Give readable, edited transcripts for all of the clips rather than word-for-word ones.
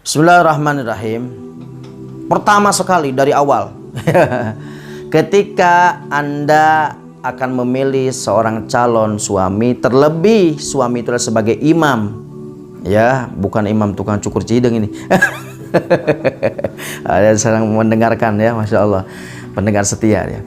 Bismillahirrahmanirrahim. Pertama sekali dari awal ketika Anda akan memilih seorang calon suami, terlebih suami itu adalah sebagai imam, ya, bukan imam tukang cukur cideng ini. Ada sedang mendengarkan ya, Masya Allah, pendengar setia ya.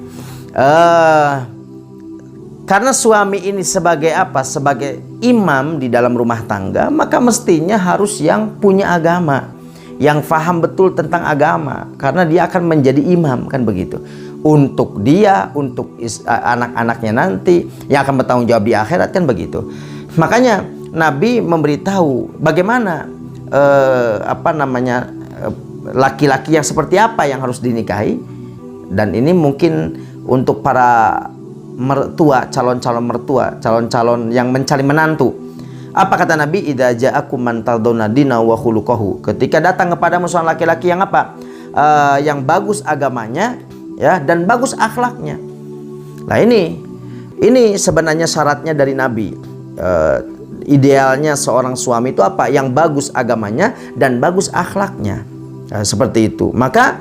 Karena suami ini sebagai apa? Sebagai imam di dalam rumah tangga, maka mestinya harus yang punya agama, yang faham betul tentang agama, karena dia akan menjadi imam, kan begitu. Untuk dia, untuk anak-anaknya nanti yang akan bertanggung jawab di akhirat, kan begitu. Makanya Nabi memberitahu bagaimana laki-laki yang seperti apa yang harus dinikahi. Dan ini mungkin untuk para mertua, calon-calon mertua, calon-calon yang mencari menantu. Apa kata Nabi? Idza ja'akum man tardawna dinahu wa khuluquhu. Ketika datang kepadamu seorang laki-laki yang apa? Yang bagus agamanya, ya, dan bagus akhlaknya. Nah, ini sebenarnya syaratnya dari Nabi. Idealnya seorang suami itu apa? Yang bagus agamanya dan bagus akhlaknya. Seperti itu. Maka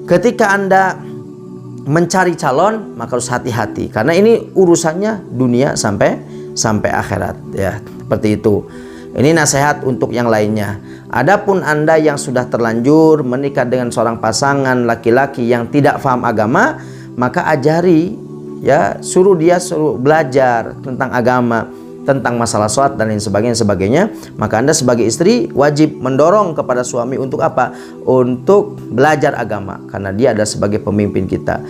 ketika Anda mencari calon, maka harus hati-hati, karena ini urusannya dunia sampai akhirat, ya, seperti itu. Ini nasihat untuk yang lainnya. Adapun Anda yang sudah terlanjur menikah dengan seorang pasangan laki-laki yang tidak paham agama, maka ajari, ya, suruh belajar tentang agama, tentang masalah sholat dan lain sebagainya. Maka Anda sebagai istri wajib mendorong kepada suami untuk apa? Untuk belajar agama, karena dia adalah sebagai pemimpin kita.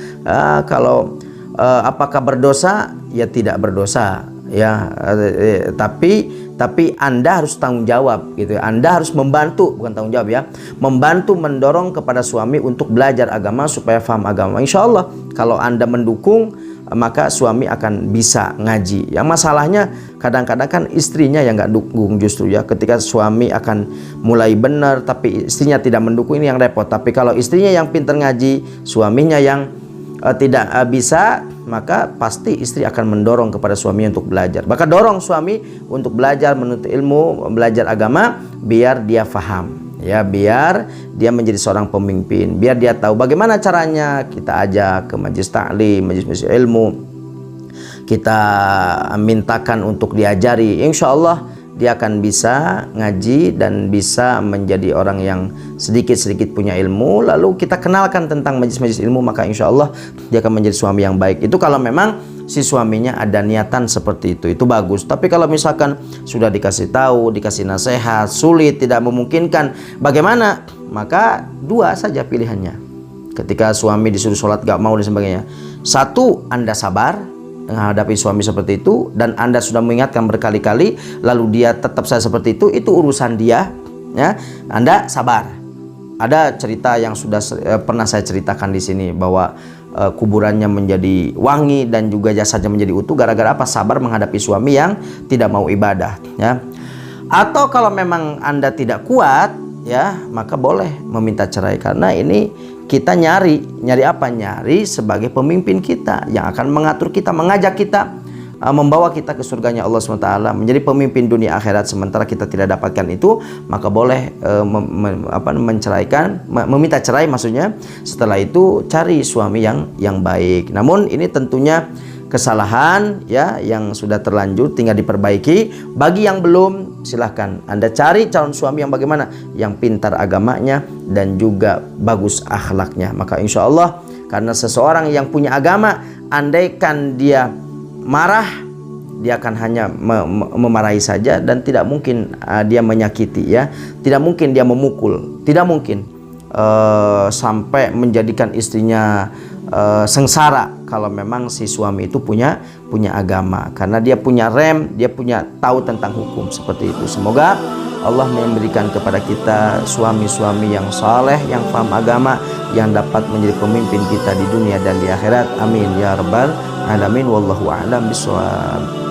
Apakah berdosa? Ya, tidak berdosa, ya, tapi Anda harus tanggung jawab, gitu. Anda harus membantu, bukan tanggung jawab, ya, membantu mendorong kepada suami untuk belajar agama supaya paham agama. Insya Allah kalau Anda mendukung, maka suami akan bisa ngaji. Yang masalahnya kadang-kadang kan istrinya yang nggak dukung justru, ya. Ketika suami akan mulai benar tapi istrinya tidak mendukung, ini yang repot. Tapi kalau istrinya yang pintar ngaji, suaminya yang tidak bisa, maka pasti istri akan mendorong kepada suami untuk belajar. Maka dorong suami untuk belajar, menuntut ilmu, belajar agama, biar dia faham, ya, biar dia menjadi seorang pemimpin, biar dia tahu bagaimana caranya. Kita ajak ke majelis ta'lim, majelis ilmu, kita mintakan untuk diajari. Insya Allah dia akan bisa ngaji dan bisa menjadi orang yang sedikit-sedikit punya ilmu. Lalu kita kenalkan tentang majelis-majelis ilmu, maka insya Allah dia akan menjadi suami yang baik. Itu kalau memang si suaminya ada niatan seperti itu bagus. Tapi kalau misalkan sudah dikasih tahu, dikasih nasihat, sulit, tidak memungkinkan, bagaimana? Maka dua saja pilihannya. Ketika suami disuruh sholat gak mau dan sebagainya, satu, Anda sabar menghadapi suami seperti itu, dan Anda sudah mengingatkan berkali-kali lalu dia tetap saja seperti itu urusan dia, ya. Anda sabar. Ada cerita yang sudah pernah saya ceritakan di sini, bahwa kuburannya menjadi wangi dan juga jasadnya menjadi utuh gara-gara apa? Sabar menghadapi suami yang tidak mau ibadah, ya. Atau kalau memang Anda tidak kuat, ya, maka boleh meminta cerai, karena ini kita nyari apa? Nyari sebagai pemimpin kita yang akan mengatur kita, mengajak kita, membawa kita ke surganya Allah SWT, menjadi pemimpin dunia akhirat. Sementara kita tidak dapatkan itu, maka boleh menceraikan, meminta cerai maksudnya. Setelah itu cari suami yang baik. Namun ini tentunya kesalahan, ya, yang sudah terlanjur tinggal diperbaiki. Bagi yang belum, silahkan Anda cari calon suami yang bagaimana? Yang pintar agamanya dan juga bagus akhlaknya. Maka insya Allah, karena seseorang yang punya agama, andaikan dia marah, dia akan hanya memarahi saja, dan tidak mungkin dia menyakiti, ya. Tidak mungkin dia memukul, tidak mungkin sampai menjadikan istrinya sengsara. Kalau memang si suami itu punya agama, karena dia punya rem, dia punya tahu tentang hukum, seperti itu. Semoga Allah memberikan kepada kita suami-suami yang saleh, yang paham agama, yang dapat menjadi pemimpin kita di dunia dan di akhirat. Amin ya rabbal alamin. Wallahu a'lam bishawab.